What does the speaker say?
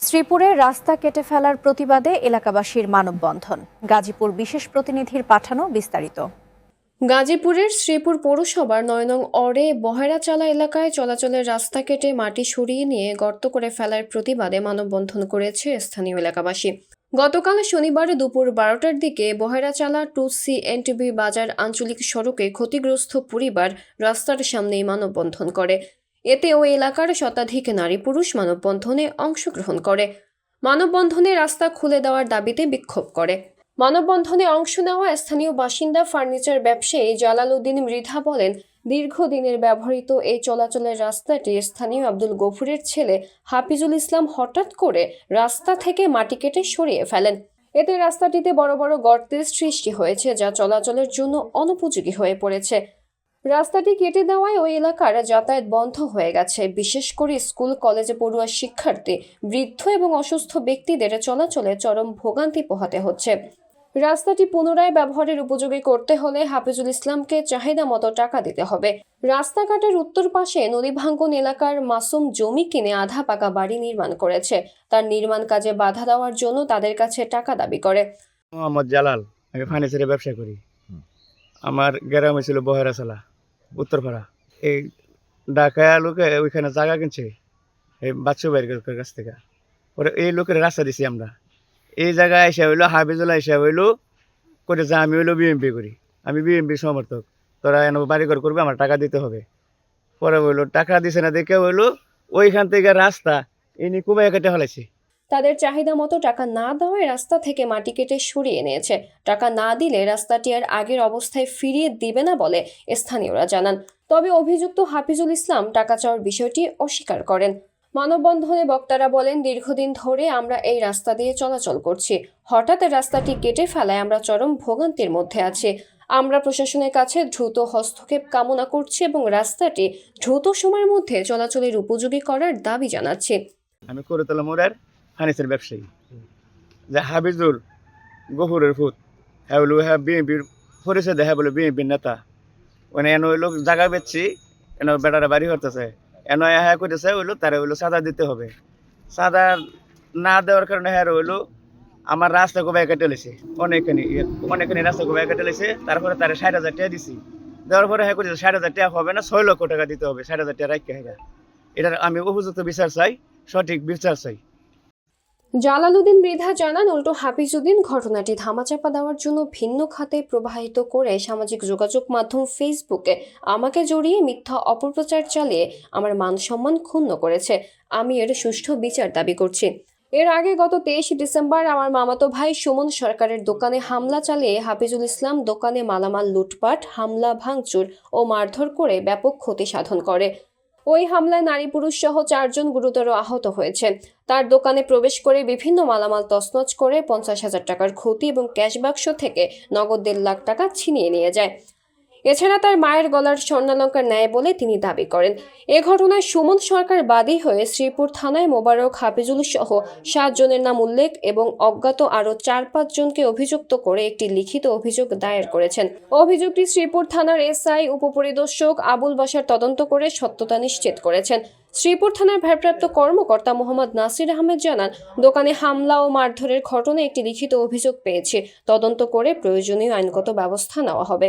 শ্রীপুরে রাস্তা কেটে ফেলার প্রতিবাদে এলাকাবাসীর মানববন্ধন। গাজীপুর বিশেষ প্রতিনিধির পাঠানো বিস্তারিত। গাজীপুরের শ্রীপুর পৌরসভার ৯ নং অরে বহেরাচালা এলাকায় চলাচলের রাস্তা কেটে মাটি সরিয়ে নিয়ে গর্ত করে ফেলার প্রতিবাদে মানববন্ধন করেছে স্থানীয় এলাকাবাসী। গতকাল শনিবার দুপুর 12টার দিকে বহেরাচালা 2C বাজার আঞ্চলিক সড়কে ক্ষতিগ্রস্ত পরিবার রাস্তার সামনেই মানববন্ধন করে। এতে ওই এলাকার শতাধিক নারী পুরুষ মানববন্ধনে অংশগ্রহণ করে। মানববন্ধনে রাস্তা খুলে দেওয়ার দাবিতে বিক্ষোভ করে। মানববন্ধনে অংশ নেওয়া স্থানীয় বাসিন্দা ফার্নিচার ব্যবসায়ী জালাল উদ্দিন মৃধা বলেন, দীর্ঘদিনের ব্যবহৃত এই চলাচলের রাস্তাটি স্থানীয় আব্দুল গফুরের ছেলে হাফিজুল ইসলাম হঠাৎ করে রাস্তা থেকে মাটি কেটে সরিয়ে ফেলেন। এতে রাস্তাটিতে বড় বড় গর্তের সৃষ্টি হয়েছে, যা চলাচলের জন্য অনুপযোগী হয়ে পড়েছে। রাস্তাটি কেটে দেওয়ায় ওই এলাকার যাতায়াত বন্ধ হয়ে গেছে। বিশেষ করে স্কুল কলেজে পড়ুয়া শিক্ষার্থী, বৃদ্ধ এবং অসুস্থ ব্যক্তিদের চলাচলে চরম ভোগান্তি পোহাতে হচ্ছে। রাস্তাটি পুনরায় ব্যবহারের উপযোগী করতে হলে হাফিজুল ইসলামকে চাহিদা মতো টাকা দিতে হবে। রাস্তাঘাটের উত্তর পাশে নদীভাঙ্গন এলাকার মাসুম জমি কিনে আধা পাকা বাড়ি নির্মাণ করেছে। তার নির্মাণ কাজে বাধা দেওয়ার জন্য তাদের কাছে টাকা দাবি করে। মোহাম্মদ জালাল, আমি ফার্নিচারের ব্যবসা করি। আমার গ্রামে ছিল বহেরাচালা উত্তরপাড়া। এই ঢাকায় লোকে ওইখানে জায়গা কিনছে এই বাচ্চু ভাইয়ের কাছ থেকে। পরে এই লোকের রাস্তা দিছি আমরা। এই জায়গায় এসে হইলো হাফিজুল এসে হইলো করে যে আমি হইলো বিএমপি করি, আমি বিএমপির সমর্থক, তোরা এনে বাড়িঘর করবে, আমার টাকা দিতে হবে। পরে হইলো টাকা দিছে না দেখে হইলো ওইখান থেকে রাস্তা ইনি কুবাই কেটে ফেলাইছে। তাদের চাহিদা মতো টাকা না দেওয়ায় রাস্তা থেকে মাটি কেটে সরিয়ে নিয়েছে। টাকা না দিলে রাস্তাটি আর আগের অবস্থায় ফিরিয়ে দিবে না বলে স্থানীয়রা জানান। তবে অভিযুক্ত হাফিজুল ইসলাম টাকা চাওয়ার বিষয়টি অস্বীকার করেন। মানববন্ধনে বক্তারা বলেন, দীর্ঘদিন ধরে আমরা এই রাস্তা দিয়ে চলাচল করছি। হঠাৎ রাস্তাটি কেটে ফেলায় আমরা চরম ভোগান্তির মধ্যে আছি। আমরা প্রশাসনের কাছে দ্রুত হস্তক্ষেপ কামনা করছি এবং রাস্তাটি দ্রুত সময়ের মধ্যে চলাচলের উপযোগী করার দাবি জানাচ্ছি। আমি করতলা মোড়ের ফার্নিচার ব্যবসায়ী, যে হাফিজুল গফুরের ফুত, হ্যাঁ বললো হ্যাঁ বিএনপির পরিচয় দেখা বলে বিএনপির নেতা। মানে এনে হইলো জায়গা বেচছি, এনে বেটারা বাড়ি করতেছে, এনে হ্যাঁ করতেছে হইলো তারা হইলো চাঁদা দিতে হবে। চাঁদা না দেওয়ার কারণে হ্যাঁ হইলো আমার রাস্তা কোবাই কেটে লেছে, অনেকখানি রাস্তা কোবাই কেটে লেছে। তারপরে তারা 60,000 টাকা দিছি। দেওয়ার পরে হ্যাঁ করতেছে 60,000 টাকা হবে না, 6 লক্ষ টাকা দিতে হবে। 60,000 টাকা রাখতে হ্যাঁ, এটার আমি উপযুক্ত বিচার চাই, সঠিক বিচার চাই। জালালউদ্দিন মৃধা জানান, উল্টো হাফিজউদ্দিন ঘটনাটি ধামাচাপা দেওয়ার জন্য ভিন্ন খাতে প্রবাহিত করে সামাজিক যোগাযোগ মাধ্যম ফেসবুকে আমাকে জড়িয়ে মিথ্যা অপপ্রচার চালিয়ে আমার মান সম্মান ক্ষুণ্ণ করেছে। আমি এর সুষ্ঠু বিচার দাবি করছি। এর আগে গত 23 ডিসেম্বর আমার মামাতো ভাই সুমন সরকারের দোকানে হামলা চালিয়ে হাফিজুল ইসলাম দোকানে মালামাল লুটপাট, হামলা ভাঙচুর ও মারধর করে ব্যাপক ক্ষতি সাধন করে। ওই হামলায় নারী পুরুষ সহ 4 জন গুরুতর আহত হয়েছে। তার দোকানে প্রবেশ করে বিভিন্ন মালামাল তছনছ করে 50,000 টাকার ক্ষতি এবং ক্যাশ বাক্স থেকে নগদ 1.5 লাখ টাকা ছিনিয়ে নিয়ে যায়। এছাড়া তার মায়ের গলার স্বর্ণালঙ্কার নেয় বলে তিনি দাবি করেন। এ ঘটনায় সুমন সরকার বাদী হয়ে শ্রীপুর থানায় মোবারক, হাফিজুল সহ 7 জনের নাম উল্লেখ এবং অজ্ঞাত আরও 4-5 জনকে অভিযুক্ত করে একটি লিখিত অভিযোগ দায়ের করেছেন। অভিযোগটি শ্রীপুর থানার এসআই উপপরিদর্শক আবুল বাশার তদন্ত করে সত্যতা নিশ্চিত করেছেন। শ্রীপুর থানার ভারপ্রাপ্ত কর্মকর্তা মোহাম্মদ নাসির আহমেদ জানান, দোকানে হামলা ও মারধরের ঘটনায় একটি লিখিত অভিযোগ পেয়েছে। তদন্ত করে প্রয়োজনীয় আইনগত ব্যবস্থা নেওয়া হবে।